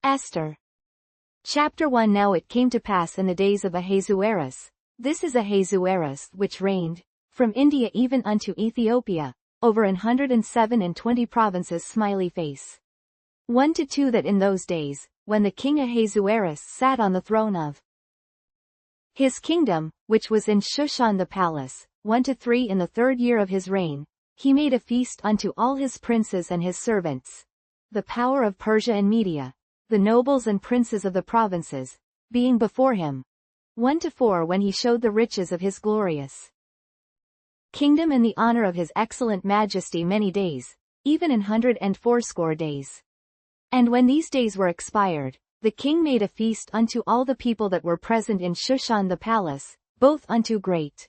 Esther. Chapter 1. Now it came to pass in the days of Ahasuerus, this is Ahasuerus which reigned, from India even unto Ethiopia, over 127 provinces. Smiley face. 1-2. That in those days, when the king Ahasuerus sat on the throne of his kingdom, which was in Shushan the palace, 1-3. In the 3rd year of his reign, he made a feast unto all his princes and his servants, the power of Persia and Media, the nobles and princes of the provinces, being before him. 1-4. When he showed the riches of his glorious kingdom and the honor of his excellent majesty many days, even 180 days. And when these days were expired, the king made a feast unto all the people that were present in Shushan the palace, both unto great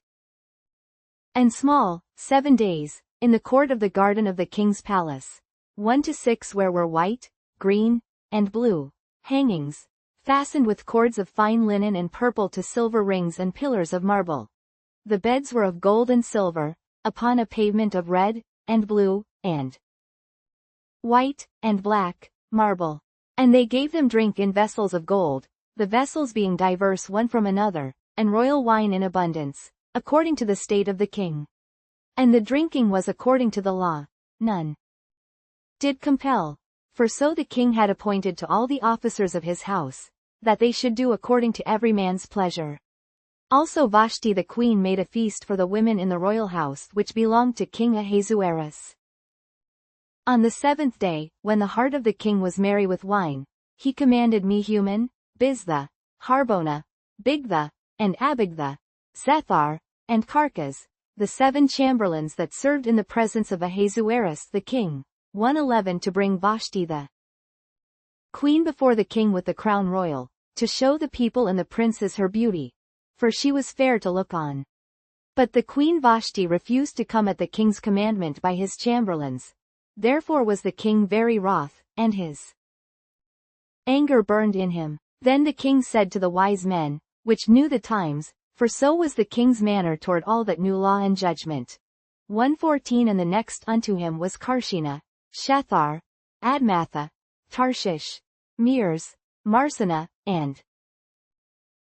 and small, 7 days, in the court of the garden of the king's palace. 1-6. Where were white, green, and blue hangings, fastened with cords of fine linen and purple to silver rings and pillars of marble. The beds were of gold and silver, upon a pavement of red, and blue, and white, and black, marble. And they gave them drink in vessels of gold, the vessels being diverse one from another, and royal wine in abundance, according to the state of the king. And the drinking was according to the law, none did compel. For so the king had appointed to all the officers of his house, that they should do according to every man's pleasure. Also Vashti the queen made a feast for the women in the royal house which belonged to King Ahasuerus. On the 7th day, when the heart of the king was merry with wine, he commanded Mehuman, Biztha, Harbona, Bigtha, and Abagtha, Zethar, and Carcas, the 7 chamberlains that served in the presence of Ahasuerus the king, 111. To bring Vashti the queen before the king with the crown royal, to show the people and the princes her beauty, for she was fair to look on. But the queen Vashti refused to come at the king's commandment by his chamberlains. Therefore was the king very wroth, and his anger burned in him. Then the king said to the wise men, which knew the times, for so was the king's manner toward all that knew law and judgment. 114. And the next unto him was Karshena, Shethar, Admatha, Tarshish, Meres, Marsena, and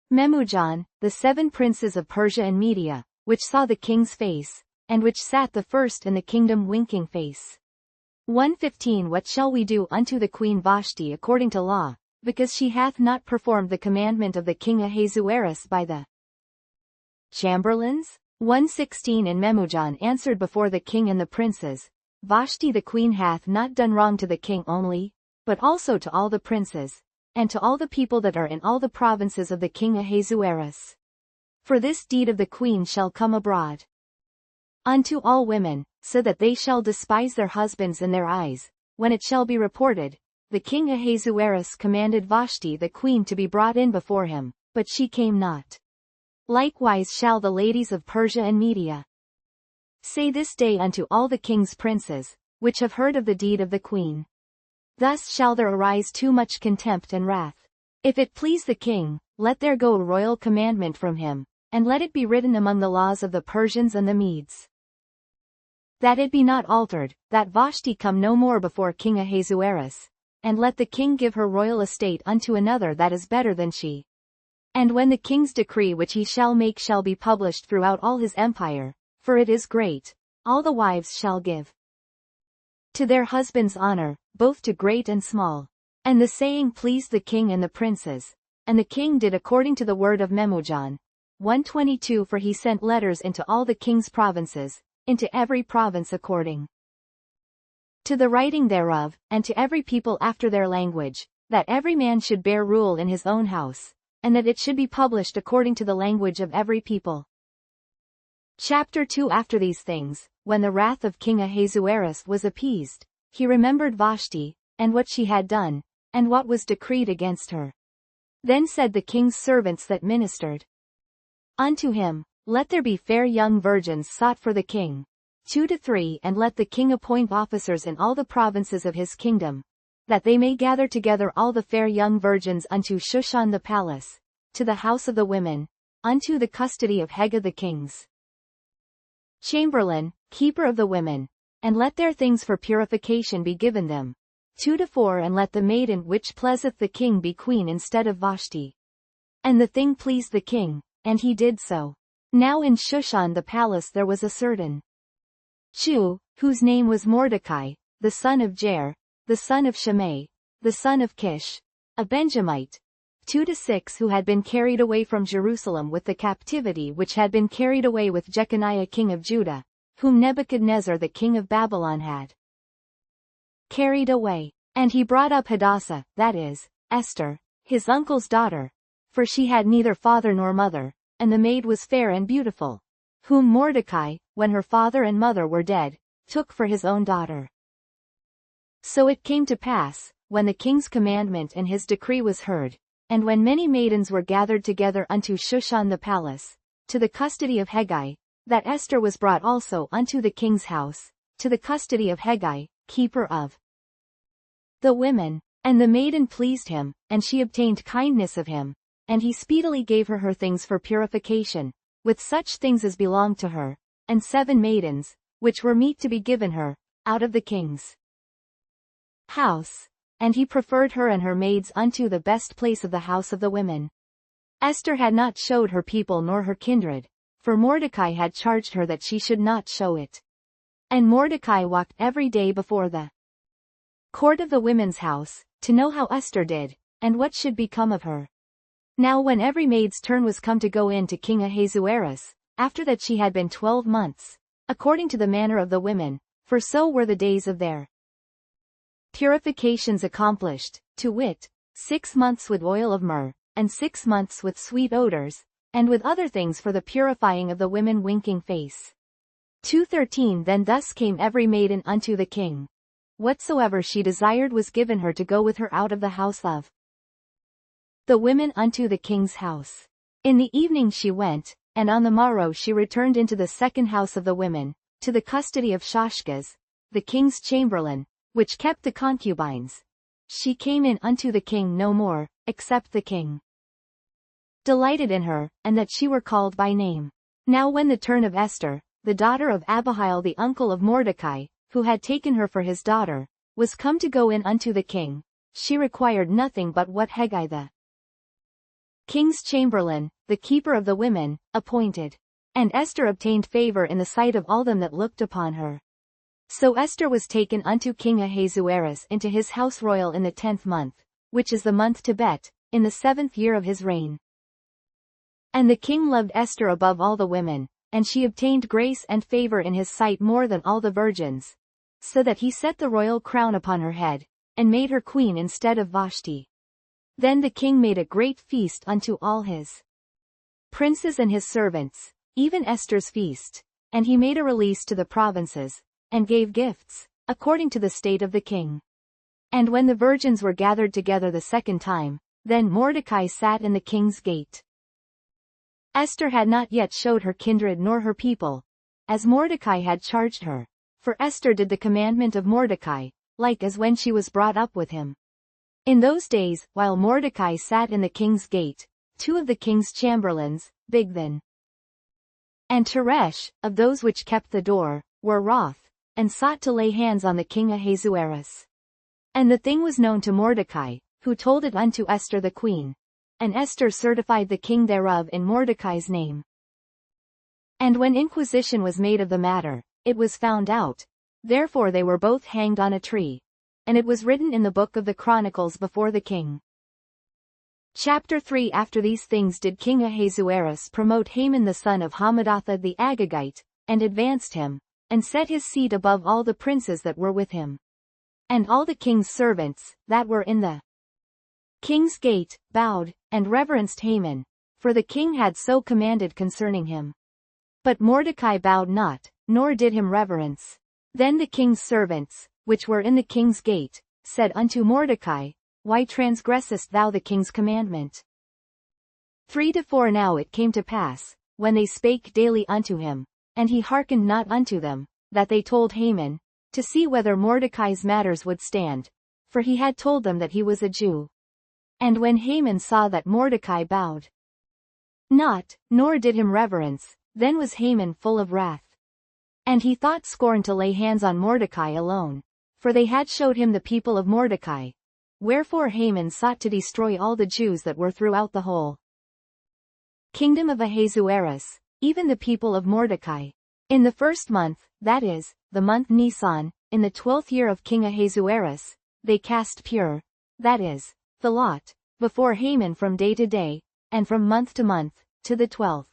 Memujan, the 7 princes of Persia and Media, which saw the king's face, and which sat the first in the kingdom winking face. 115. What shall we do unto the queen Vashti according to law, because she hath not performed the commandment of the king Ahasuerus by the chamberlains? 116. And Memujan answered before the king and the princes, Vashti the queen hath not done wrong to the king only, but also to all the princes, and to all the people that are in all the provinces of the king Ahasuerus. For this deed of the queen shall come abroad unto all women, so that they shall despise their husbands in their eyes. When it shall be reported, the king Ahasuerus commanded Vashti the queen to be brought in before him, but she came not. Likewise shall the ladies of Persia and Media say this day unto all the king's princes, which have heard of the deed of the queen. Thus shall there arise too much contempt and wrath. If it please the king, let there go a royal commandment from him, and let it be written among the laws of the Persians and the Medes, that it be not altered, that Vashti come no more before King Ahasuerus, and let the king give her royal estate unto another that is better than she. And when the king's decree which he shall make shall be published throughout all his empire, for it is great, all the wives shall give to their husbands honor, both to great and small. And the saying pleased the king and the princes, and the king did according to the word of Memujan. 122. For he sent letters into all the king's provinces, into every province according to the writing thereof, and to every people after their language, that every man should bear rule in his own house, and that it should be published according to the language of every people. Chapter 2. After these things, when the wrath of King Ahasuerus was appeased, he remembered Vashti, and what she had done, and what was decreed against her. Then said the king's servants that ministered unto him, Let there be fair young virgins sought for the king. 2-3. And let the king appoint officers in all the provinces of his kingdom, that they may gather together all the fair young virgins unto Shushan the palace, to the house of the women, unto the custody of Hega the king's chamberlain, keeper of the women, and let their things for purification be given them, 2-4 And let the maiden which pleaseth the king be queen instead of Vashti. And the thing pleased the king, and he did so. Now in Shushan the palace there was a certain Jew, whose name was Mordecai, the son of Jair, the son of Shimei, the son of Kish, a Benjamite, 2-6 who had been carried away from Jerusalem with the captivity which had been carried away with Jeconiah king of Judah, whom Nebuchadnezzar the king of Babylon had carried away. And he brought up Hadassah, that is, Esther, his uncle's daughter, for she had neither father nor mother, and the maid was fair and beautiful, whom Mordecai, when her father and mother were dead, took for his own daughter. So it came to pass, when the king's commandment and his decree was heard, and when many maidens were gathered together unto Shushan the palace, to the custody of Hegai, that Esther was brought also unto the king's house, to the custody of Hegai, keeper of the women. And the maiden pleased him, and she obtained kindness of him, and he speedily gave her things for purification, with such things as belonged to her, and 7 maidens, which were meet to be given her, out of the king's house. And he preferred her and her maids unto the best place of the house of the women. Esther had not showed her people nor her kindred, for Mordecai had charged her that she should not show it. And Mordecai walked every day before the court of the women's house, to know how Esther did, and what should become of her. Now when every maid's turn was come to go in to King Ahasuerus, after that she had been 12 months, according to the manner of the women, for so were the days of their purifications accomplished, to wit, 6 months with oil of myrrh, and 6 months with sweet odors, and with other things for the purifying of the women winking face. 2:13 Then thus came every maiden unto the king. Whatsoever she desired was given her to go with her out of the house of the women unto the king's house. In the evening she went, and on the morrow she returned into the second house of the women, to the custody of Shashgaz, the king's chamberlain, which kept the concubines. She came in unto the king no more, except the king delighted in her, and that she were called by name. Now when the turn of Esther, the daughter of Abihail the uncle of Mordecai, who had taken her for his daughter, was come to go in unto the king, she required nothing but what Hegai the king's chamberlain, the keeper of the women, appointed. And Esther obtained favor in the sight of all them that looked upon her. So Esther was taken unto King Ahasuerus into his house royal in the 10th month, which is the month Tebet, in the 7th year of his reign. And the king loved Esther above all the women, and she obtained grace and favor in his sight more than all the virgins, so that he set the royal crown upon her head, and made her queen instead of Vashti. Then the king made a great feast unto all his princes and his servants, even Esther's feast, and he made a release to the provinces, and gave gifts, according to the state of the king. And when the virgins were gathered together the second time, then Mordecai sat in the king's gate. Esther had not yet showed her kindred nor her people, as Mordecai had charged her, for Esther did the commandment of Mordecai, like as when she was brought up with him. In those days, while Mordecai sat in the king's gate, 2 of the king's chamberlains, Bigthan and Teresh, of those which kept the door, were wroth, and sought to lay hands on the king Ahasuerus. And the thing was known to Mordecai, who told it unto Esther the queen. And Esther certified the king thereof in Mordecai's name. And when inquisition was made of the matter, it was found out. Therefore they were both hanged on a tree. And it was written in the book of the Chronicles before the king. Chapter 3 After these things did King Ahasuerus promote Haman the son of Hammedatha the Agagite, and advanced him, and set his seat above all the princes that were with him. And all the king's servants, that were in the king's gate, bowed, and reverenced Haman, for the king had so commanded concerning him. But Mordecai bowed not, nor did him reverence. Then the king's servants, which were in the king's gate, said unto Mordecai, Why transgressest thou the king's commandment? 3-4 Now it came to pass, when they spake daily unto him, and he hearkened not unto them, that they told Haman, to see whether Mordecai's matters would stand, for he had told them that he was a Jew. And when Haman saw that Mordecai bowed not, nor did him reverence, then was Haman full of wrath. And he thought scorn to lay hands on Mordecai alone, for they had showed him the people of Mordecai. Wherefore Haman sought to destroy all the Jews that were throughout the whole kingdom of Ahasuerus, even the people of Mordecai. In the first month, that is, the month Nisan, in the 12th year of King Ahasuerus, they cast pure, that is, the lot, before Haman from day to day, and from month to month, to the 12th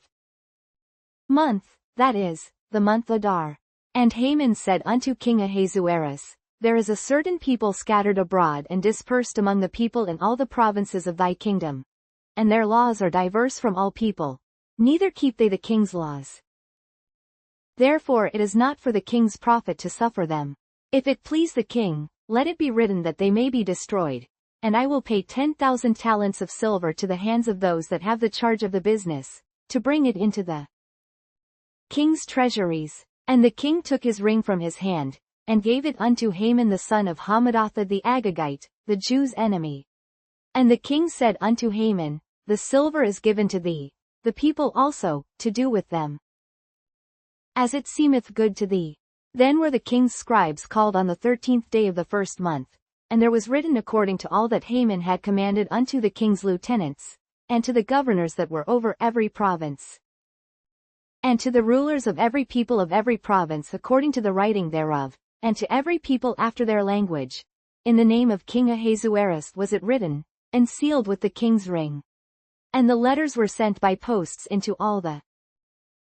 month, that is, the month Adar. And Haman said unto King Ahasuerus, There is a certain people scattered abroad and dispersed among the people in all the provinces of thy kingdom. And their laws are diverse from all people, neither keep they the king's laws. Therefore it is not for the king's profit to suffer them. If it please the king, let it be written that they may be destroyed, and I will pay 10,000 talents of silver to the hands of those that have the charge of the business, to bring it into the king's treasuries. And the king took his ring from his hand, and gave it unto Haman the son of Hammedatha the Agagite, the Jews' enemy. And the king said unto Haman, The silver is given to thee, the people also, to do with them as it seemeth good to thee. Then were the king's scribes called on the 13th day of the first month, and there was written according to all that Haman had commanded unto the king's lieutenants, and to the governors that were over every province, and to the rulers of every people of every province according to the writing thereof, and to every people after their language. In the name of King Ahasuerus was it written, and sealed with the king's ring. And the letters were sent by posts into all the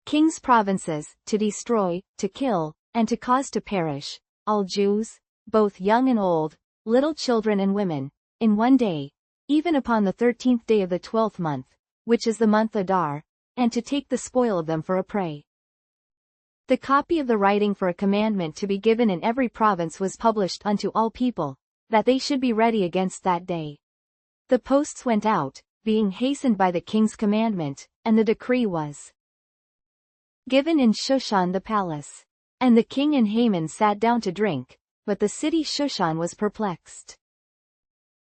king's provinces, to destroy, to kill, and to cause to perish, all Jews, both young and old, little children and women, in one day, even upon the 13th day of the 12th month, which is the month Adar, and to take the spoil of them for a prey. The copy of the writing for a commandment to be given in every province was published unto all people, that they should be ready against that day. The posts went out, being hastened by the king's commandment, and the decree was given in Shushan the palace. And the king and Haman sat down to drink, but the city Shushan was perplexed.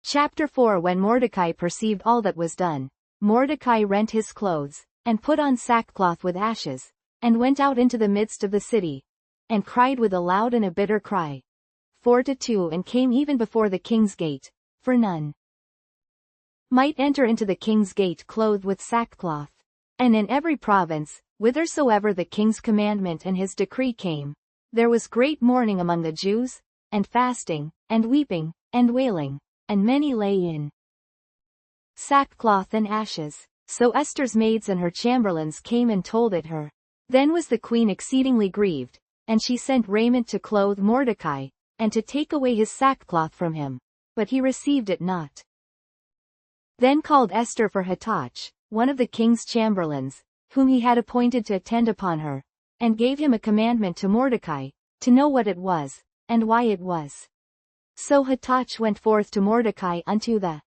Chapter 4 When Mordecai perceived all that was done, Mordecai rent his clothes, and put on sackcloth with ashes, and went out into the midst of the city, and cried with a loud and a bitter cry. 4-2 And came even before the king's gate, for none might enter into the king's gate clothed with sackcloth. And in every province, whithersoever the king's commandment and his decree came, there was great mourning among the Jews, and fasting, and weeping, and wailing, and many lay in sackcloth and ashes. So Esther's maids and her chamberlains came and told it her. Then was the queen exceedingly grieved, and she sent raiment to clothe Mordecai, and to take away his sackcloth from him. But he received it not. Then called Esther for Hathach, one of the king's chamberlains, whom he had appointed to attend upon her, and gave him a commandment to Mordecai, to know what it was, and why it was. So Hathach went forth to Mordecai unto the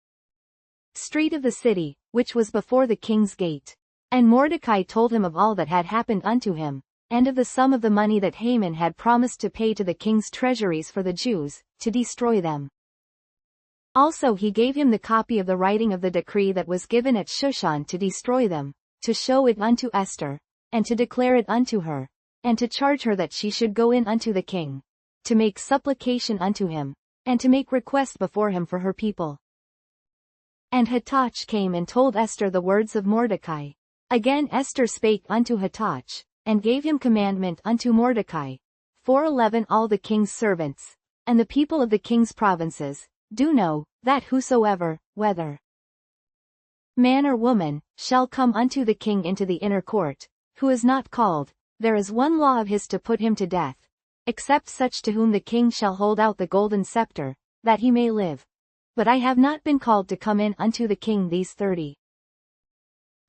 street of the city, which was before the king's gate. And Mordecai told him of all that had happened unto him, and of the sum of the money that Haman had promised to pay to the king's treasuries for the Jews, to destroy them. Also he gave him the copy of the writing of the decree that was given at Shushan to destroy them, to show it unto Esther, and to declare it unto her, and to charge her that she should go in unto the king, to make supplication unto him, and to make request before him for her people. And Hathach came and told Esther the words of Mordecai. Again Esther spake unto Hathach, and gave him commandment unto Mordecai. 4:11 All the king's servants, and the people of the king's provinces, do know, that whosoever, whether man or woman, shall come unto the king into the inner court, who is not called, there is one law of his to put him to death, except such to whom the king shall hold out the golden scepter, that he may live. But I have not been called to come in unto the king these 30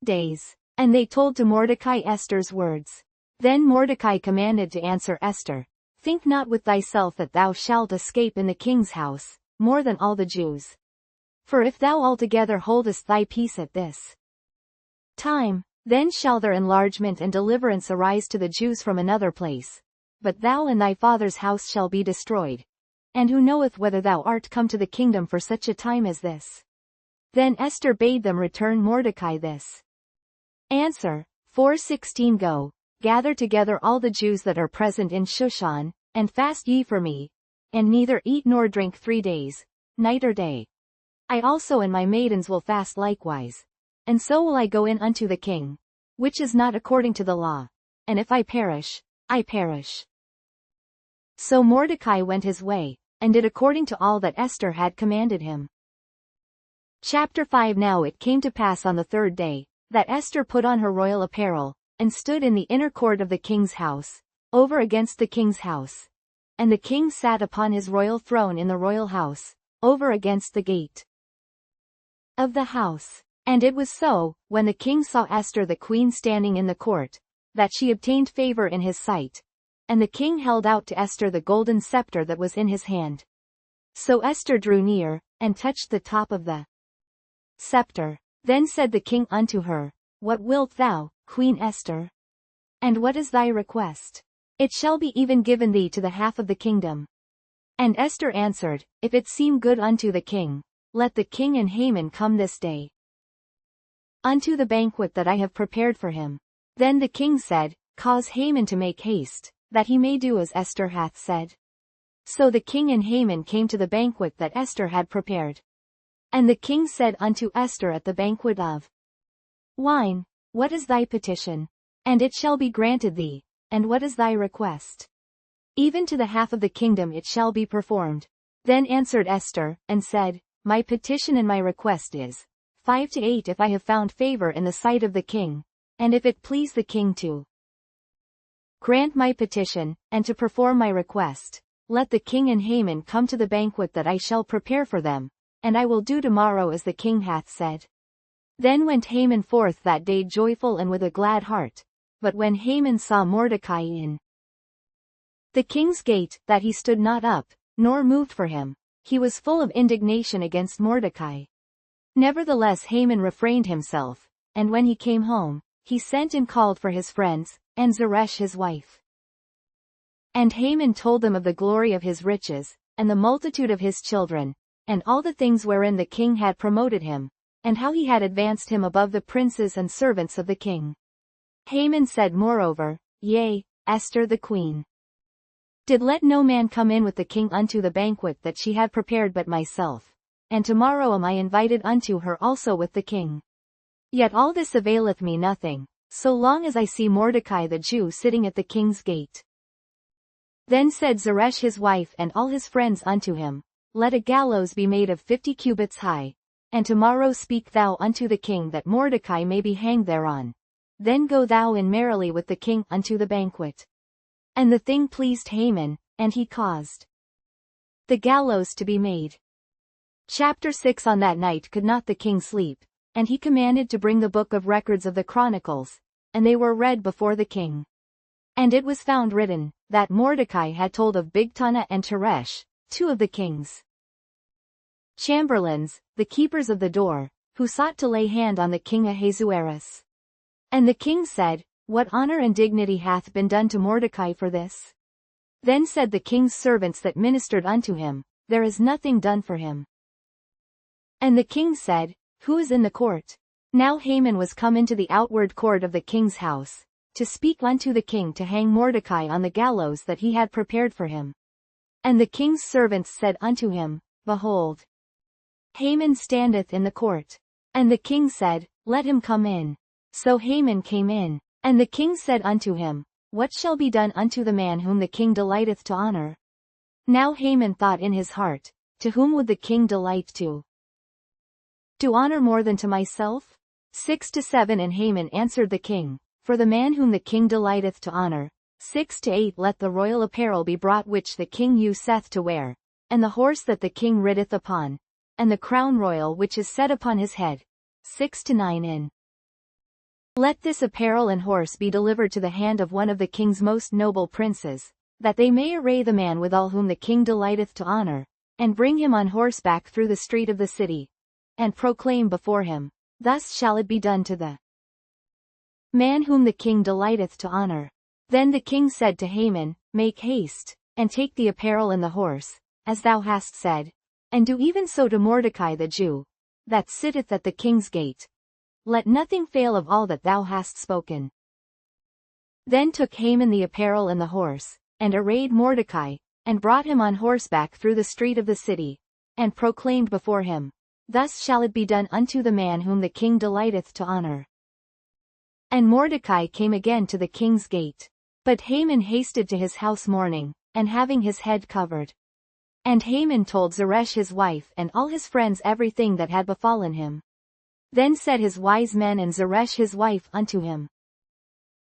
days. And they told to Mordecai Esther's words. Then Mordecai commanded to answer Esther, Think not with thyself that thou shalt escape in the king's house, more than all the Jews. For if thou altogether holdest thy peace at this time, then shall their enlargement and deliverance arise to the Jews from another place. But thou and thy father's house shall be destroyed. And who knoweth whether thou art come to the kingdom for such a time as this? Then Esther bade them return Mordecai this answer. 4:16 Go, gather together all the Jews that are present in Shushan, and fast ye for me, and neither eat nor drink 3 days, night or day. I also and my maidens will fast likewise. And so will I go in unto the king, which is not according to the law. And if I perish, I perish. So Mordecai went his way, and did according to all that Esther had commanded him. Chapter 5 Now it came to pass on the 3rd day, that Esther put on her royal apparel, and stood in the inner court of the king's house, over against the king's house. And the king sat upon his royal throne in the royal house, over against the gate of the house. And it was so, when the king saw Esther the queen standing in the court, that she obtained favor in his sight. And the king held out to Esther the golden scepter that was in his hand. So Esther drew near, and touched the top of the scepter. Then said the king unto her, What wilt thou, Queen Esther? And what is thy request? It shall be even given thee to the half of the kingdom. And Esther answered, If it seem good unto the king, let the king and Haman come this day unto the banquet that I have prepared for him. Then the king said, Cause Haman to make haste, that he may do as Esther hath said. So the king and Haman came to the banquet that Esther had prepared. And the king said unto Esther at the banquet of wine, What is thy petition? And it shall be granted thee. And what is thy request? Even to the half of the kingdom it shall be performed. Then answered Esther, and said, My petition and my request is 5 to 8 if I have found favor in the sight of the king, and if it please the king to grant my petition, and to perform my request, let the king and Haman come to the banquet that I shall prepare for them, and I will do tomorrow as the king hath said. Then went Haman forth that day joyful and with a glad heart. But when Haman saw Mordecai in the king's gate, that he stood not up, nor moved for him, he was full of indignation against Mordecai. Nevertheless Haman refrained himself, and when he came home, he sent and called for his friends, and Zeresh his wife. And Haman told them of the glory of his riches, and the multitude of his children, and all the things wherein the king had promoted him, and how he had advanced him above the princes and servants of the king. Haman said moreover, Yea, Esther the queen did let no man come in with the king unto the banquet that she had prepared but myself, and tomorrow am I invited unto her also with the king. Yet all this availeth me nothing, so long as I see Mordecai the Jew sitting at the king's gate. Then said Zeresh his wife and all his friends unto him, Let a gallows be made of 50 cubits high, and tomorrow speak thou unto the king that Mordecai may be hanged thereon. Then go thou in merrily with the king unto the banquet. And the thing pleased Haman, and he caused the gallows to be made. Chapter 6 On that night could not the king sleep, and he commanded to bring the book of records of the Chronicles, and they were read before the king. And it was found written, that Mordecai had told of Bigtana and Teresh, 2 of the king's chamberlains, the keepers of the door, who sought to lay hand on the king Ahasuerus. And the king said, What honor and dignity hath been done to Mordecai for this? Then said the king's servants that ministered unto him, There is nothing done for him. And the king said, Who is in the court? Now Haman was come into the outward court of the king's house, to speak unto the king to hang Mordecai on the gallows that he had prepared for him. And the king's servants said unto him, Behold, Haman standeth in the court. And the king said, Let him come in. So Haman came in, and the king said unto him, What shall be done unto the man whom the king delighteth to honor? Now Haman thought in his heart, To whom would the king delight to do honor more than to myself? 6 to 7 And Haman answered the king, For the man whom the king delighteth to honor. 6 to 8 Let the royal apparel be brought which the king useth to wear, and the horse that the king rideth upon, and the crown royal which is set upon his head. 6 to 9 In Let this apparel and horse be delivered to the hand of one of the king's most noble princes, that they may array the man withal whom the king delighteth to honor, and bring him on horseback through the street of the city, and proclaim before him, Thus shall it be done to the man whom the king delighteth to honor. Then the king said to Haman, Make haste, and take the apparel and the horse, as thou hast said, and do even so to Mordecai the Jew, that sitteth at the king's gate. Let nothing fail of all that thou hast spoken. Then took Haman the apparel and the horse, and arrayed Mordecai, and brought him on horseback through the street of the city, and proclaimed before him, Thus shall it be done unto the man whom the king delighteth to honor. And Mordecai came again to the king's gate. But Haman hasted to his house mourning, and having his head covered. And Haman told Zeresh his wife and all his friends everything that had befallen him. Then said his wise men and Zeresh his wife unto him,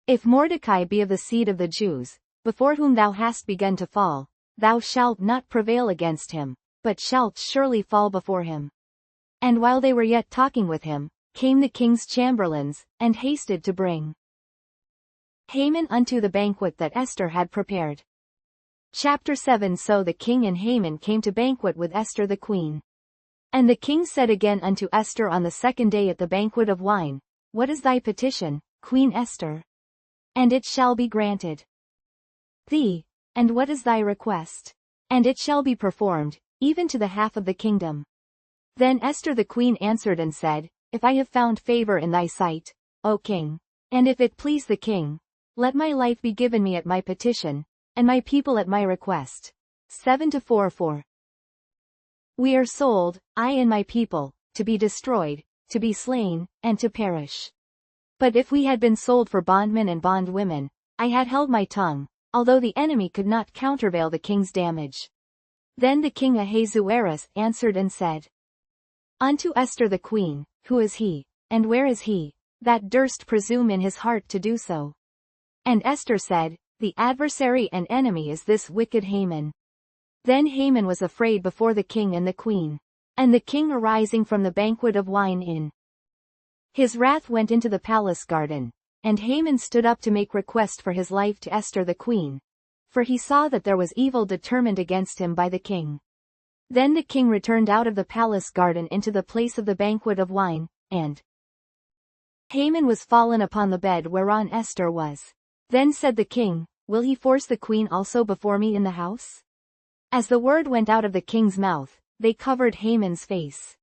If Mordecai be of the seed of the Jews, before whom thou hast begun to fall, thou shalt not prevail against him, but shalt surely fall before him. And while they were yet talking with him, came the king's chamberlains, and hasted to bring Haman unto the banquet that Esther had prepared. Chapter 7 So the king and Haman came to banquet with Esther the queen. And the king said again unto Esther on the second day at the banquet of wine, What is thy petition, Queen Esther? And it shall be granted thee. And what is thy request? And it shall be performed, even to the half of the kingdom. Then Esther the queen answered and said, If I have found favor in thy sight, O king, and if it please the king, let my life be given me at my petition, and my people at my request. 7-4 We are sold, I and my people, to be destroyed, to be slain, and to perish. But if we had been sold for bondmen and bondwomen, I had held my tongue, although the enemy could not countervail the king's damage. Then the king Ahasuerus answered and said unto Esther the queen, Who is he, and where is he, that durst presume in his heart to do so? And Esther said, The adversary and enemy is this wicked Haman. Then Haman was afraid before the king and the queen. And the king arising from the banquet of wine in his wrath went into the palace garden, and Haman stood up to make request for his life to Esther the queen. For he saw that there was evil determined against him by the king. Then the king returned out of the palace garden into the place of the banquet of wine, and Haman was fallen upon the bed whereon Esther was. Then said the king, Will he force the queen also before me in the house? As the word went out of the king's mouth, they covered Haman's face.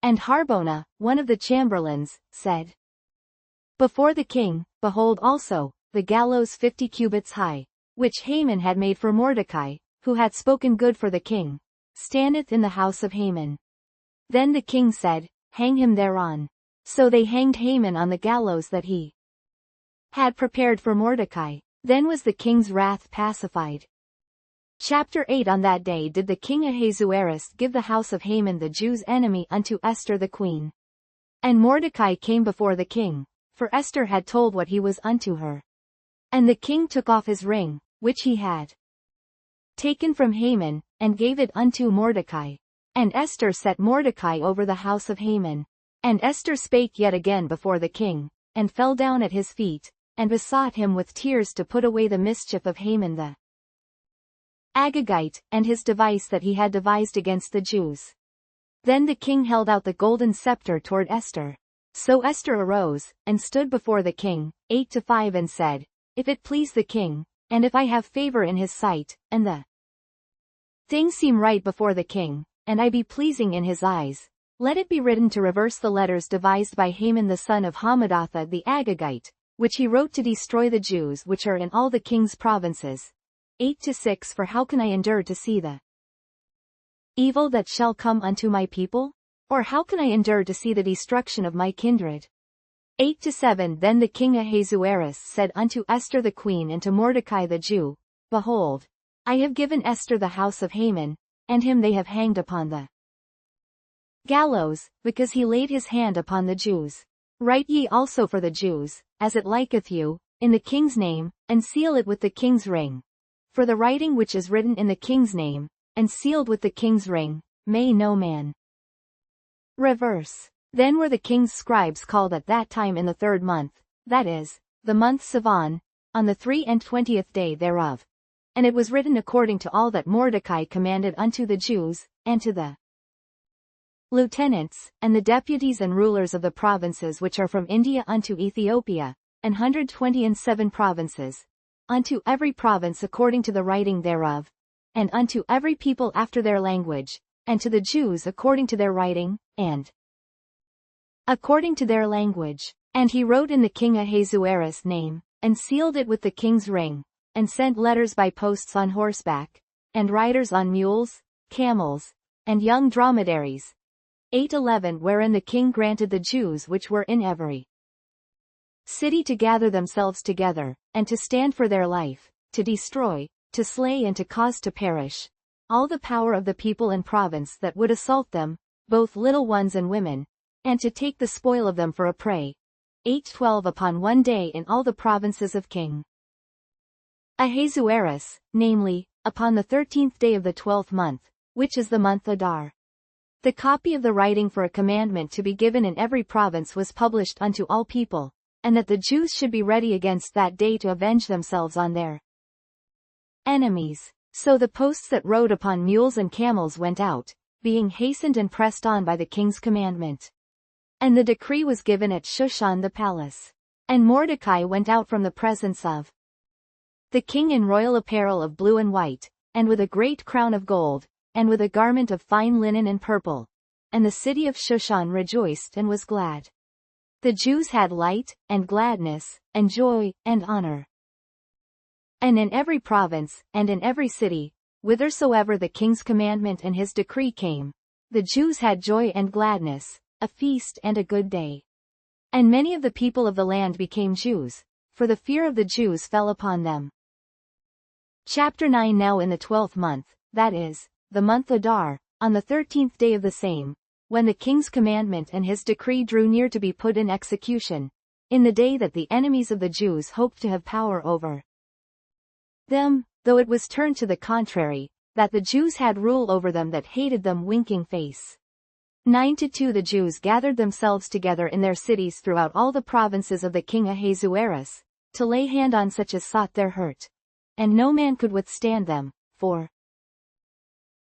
And Harbona, one of the chamberlains, said before the king, Behold also, the gallows 50 cubits high, which Haman had made for Mordecai, who had spoken good for the king, standeth in the house of Haman. Then the king said, Hang him thereon. So they hanged Haman on the gallows that he had prepared for Mordecai. Then was the king's wrath pacified. Chapter 8 On that day did the king Ahasuerus give the house of Haman the Jews' enemy unto Esther the queen. And Mordecai came before the king, for Esther had told what he was unto her. And the king took off his ring, which he had taken from Haman, and gave it unto Mordecai. And Esther set Mordecai over the house of Haman. And Esther spake yet again before the king, and fell down at his feet, and besought him with tears to put away the mischief of Haman the Agagite, and his device that he had devised against the Jews. Then the king held out the golden scepter toward Esther. So Esther arose, and stood before the king, 8-5 and said, If it please the king, and if I have favor in his sight, and the thing seem right before the king, and I be pleasing in his eyes, let it be written to reverse the letters devised by Haman the son of Hammedatha the Agagite, which he wrote to destroy the Jews which are in all the king's provinces. 8-6 For how can I endure to see the evil that shall come unto my people? Or how can I endure to see the destruction of my kindred? 8-7 Then the king Ahasuerus said unto Esther the queen and to Mordecai the Jew, Behold, I have given Esther the house of Haman, and him they have hanged upon the gallows, because he laid his hand upon the Jews. Write ye also for the Jews, as it liketh you, in the king's name, and seal it with the king's ring. For the writing which is written in the king's name, and sealed with the king's ring, may no man reverse. Then were the king's scribes called at that time in the 3rd month, that is, the month Sivan, on the 23rd day thereof. And it was written according to all that Mordecai commanded unto the Jews, and to the lieutenants, and the deputies and rulers of the provinces which are from India unto Ethiopia, and 127 provinces, unto every province according to the writing thereof, and unto every people after their language, and to the Jews according to their writing, and according to their language. And he wrote in the king Ahasuerus' name, and sealed it with the king's ring, and sent letters by posts on horseback, and riders on mules, camels, and young dromedaries. 8:11 Wherein the king granted the Jews which were in every city to gather themselves together, and to stand for their life, to destroy, to slay and to cause to perish, all the power of the people and province that would assault them, both little ones and women, and to take the spoil of them for a prey. 8:12 Upon one day in all the provinces of King Ahasuerus, namely, upon the 13th day of the 12th month, which is the month Adar. The copy of the writing for a commandment to be given in every province was published unto all people, and that the Jews should be ready against that day to avenge themselves on their enemies. So the posts that rode upon mules and camels went out, being hastened and pressed on by the king's commandment. And the decree was given at Shushan the palace. And Mordecai went out from the presence of the king in royal apparel of blue and white, and with a great crown of gold, and with a garment of fine linen and purple. And the city of Shushan rejoiced and was glad. The Jews had light, and gladness, and joy, and honor. And in every province, and in every city, whithersoever the king's commandment and his decree came, the Jews had joy and gladness, a feast and a good day. And many of the people of the land became Jews, for the fear of the Jews fell upon them. Chapter 9 Now in the 12th month, that is, the month Adar, on the 13th day of the same, when the king's commandment and his decree drew near to be put in execution, in the day that the enemies of the Jews hoped to have power over them, though it was turned to the contrary, that the Jews had rule over them that hated them winking face. 9-2 The Jews gathered themselves together in their cities throughout all the provinces of the king Ahasuerus, to lay hand on such as sought their hurt. And no man could withstand them, for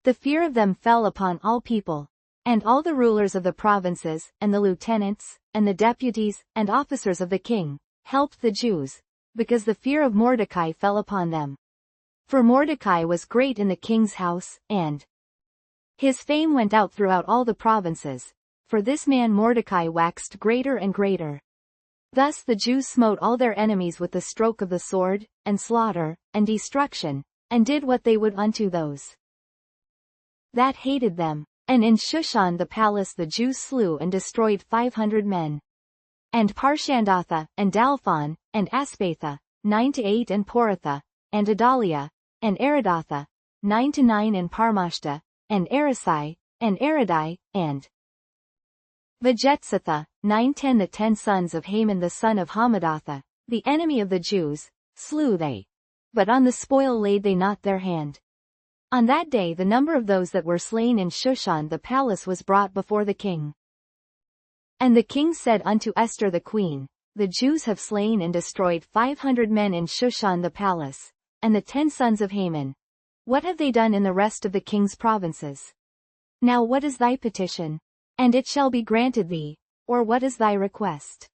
the fear of them fell upon all people. And all the rulers of the provinces, and the lieutenants, and the deputies, and officers of the king, helped the Jews, because the fear of Mordecai fell upon them. For Mordecai was great in the king's house, and his fame went out throughout all the provinces, for this man Mordecai waxed greater and greater. Thus the Jews smote all their enemies with the stroke of the sword, and slaughter, and destruction, and did what they would unto those that hated them. And in Shushan the palace the Jews slew and destroyed 500 men. And Parshandatha, and Dalphon, and Aspatha, 9-8 and Poratha, and Adalia, and Aridatha, 9-9 and Parmashta, and Arisai, and Aridai, and Vajethatha, 9-10 The 10 sons of Haman the son of Hammedatha, the enemy of the Jews, slew they. But on the spoil laid they not their hand. On that day the number of those that were slain in Shushan the palace was brought before the king. And the king said unto Esther the queen, The Jews have slain and destroyed 500 men in Shushan the palace, and the 10 sons of Haman. What have they done in the rest of the king's provinces? Now what is thy petition? And it shall be granted thee, or what is thy request?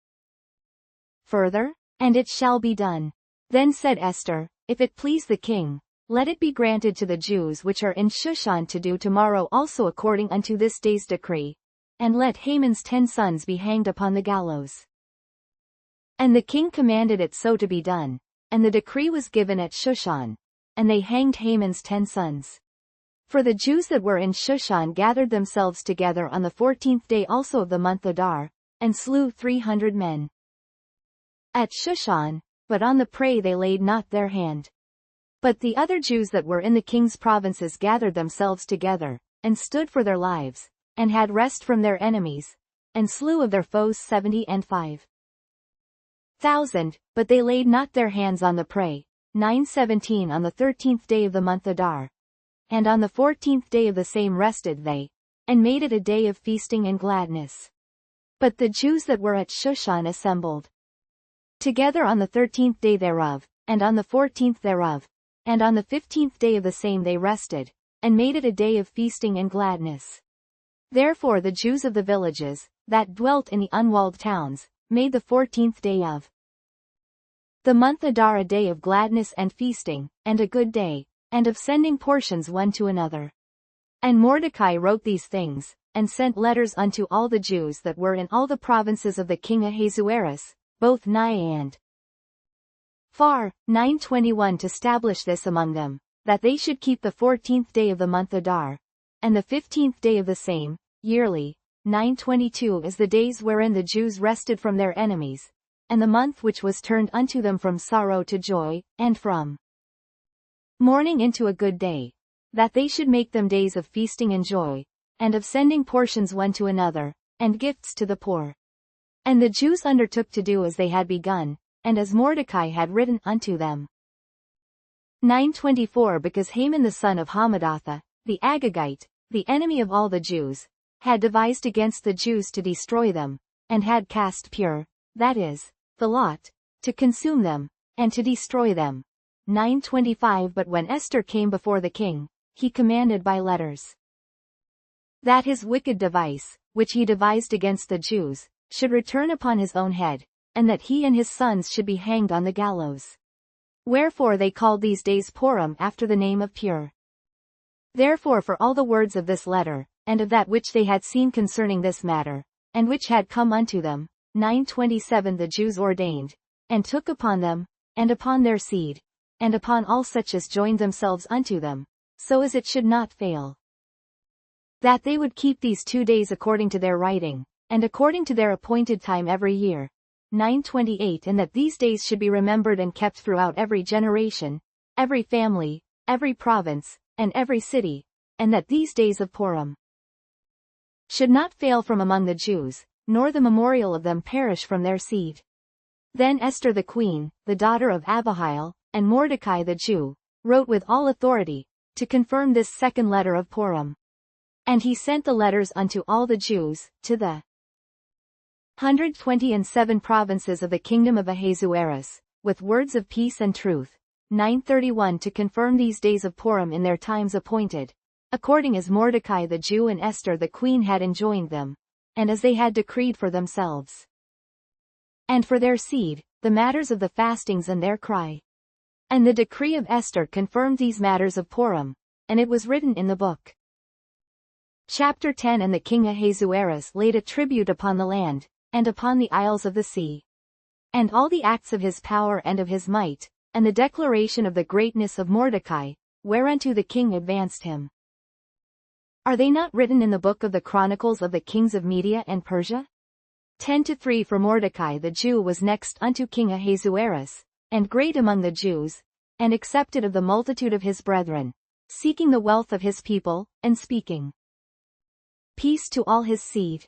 Further, and it shall be done. Then said Esther, If it please the king, let it be granted to the Jews which are in Shushan to do tomorrow also according unto this day's decree, and let Haman's 10 sons be hanged upon the gallows. And the king commanded it so to be done, and the decree was given at Shushan, and they hanged Haman's 10 sons. For the Jews that were in Shushan gathered themselves together on the 14th day also of the month Adar, and slew 300 men at Shushan, but on the prey they laid not their hand. But the other Jews that were in the king's provinces gathered themselves together, and stood for their lives, and had rest from their enemies, and slew of their foes 75,000, but they laid not their hands on the prey. 9-17 On the 13th day of the month Adar, and on the 14th day of the same rested they, and made it a day of feasting and gladness. But the Jews that were at Shushan assembled together on the 13th day thereof, and on the 14th thereof, and on the 15th day of the same they rested, and made it a day of feasting and gladness. Therefore the Jews of the villages, that dwelt in the unwalled towns, made the 14th day of the month Adar a day of gladness and feasting, and a good day, and of sending portions one to another. And Mordecai wrote these things, and sent letters unto all the Jews that were in all the provinces of the king Ahasuerus, both nigh and far. 9-21 To establish this among them, that they should keep the 14th day of the month Adar, and the 15th day of the same, yearly. 922 is the days wherein the Jews rested from their enemies, and the month which was turned unto them from sorrow to joy, and from mourning into a good day, that they should make them days of feasting and joy, and of sending portions one to another, and gifts to the poor. And the Jews undertook to do as they had begun, and as Mordecai had written unto them. 924 Because Haman the son of Hammedatha, the Agagite, the enemy of all the Jews, had devised against the Jews to destroy them, and had cast pur, that is, the lot, to consume them, and to destroy them. 925 But when Esther came before the king, he commanded by letters that his wicked device, which he devised against the Jews, should return upon his own head, and that he and his sons should be hanged on the gallows. Wherefore they called these days Purim after the name of Pur. Therefore for all the words of this letter, and of that which they had seen concerning this matter, and which had come unto them, 927 the Jews ordained, and took upon them, and upon their seed, and upon all such as joined themselves unto them, so as it should not fail, that they would keep these 2 days according to their writing, and according to their appointed time every year. 928 And that these days should be remembered and kept throughout every generation, every family, every province, and every city, and that these days of Purim should not fail from among the Jews, nor the memorial of them perish from their seed. Then Esther the queen, the daughter of Abihail, and Mordecai the Jew, wrote with all authority, to confirm this second letter of Purim. And he sent the letters unto all the Jews, to the 127 provinces of the kingdom of Ahasuerus, with words of peace and truth. 931 To confirm these days of Purim in their times appointed, according as Mordecai the Jew and Esther the queen had enjoined them, and as they had decreed for themselves, and for their seed, the matters of the fastings and their cry. And the decree of Esther confirmed these matters of Purim, and it was written in the book. Chapter 10 And the king Ahasuerus laid a tribute upon the land, and upon the isles of the sea, and all the acts of his power and of his might, and the declaration of the greatness of Mordecai, whereunto the king advanced him. Are they not written in the book of the Chronicles of the kings of Media and Persia? 10-3 For Mordecai the Jew was next unto King Ahasuerus, and great among the Jews, and accepted of the multitude of his brethren, seeking the wealth of his people, and speaking peace to all his seed.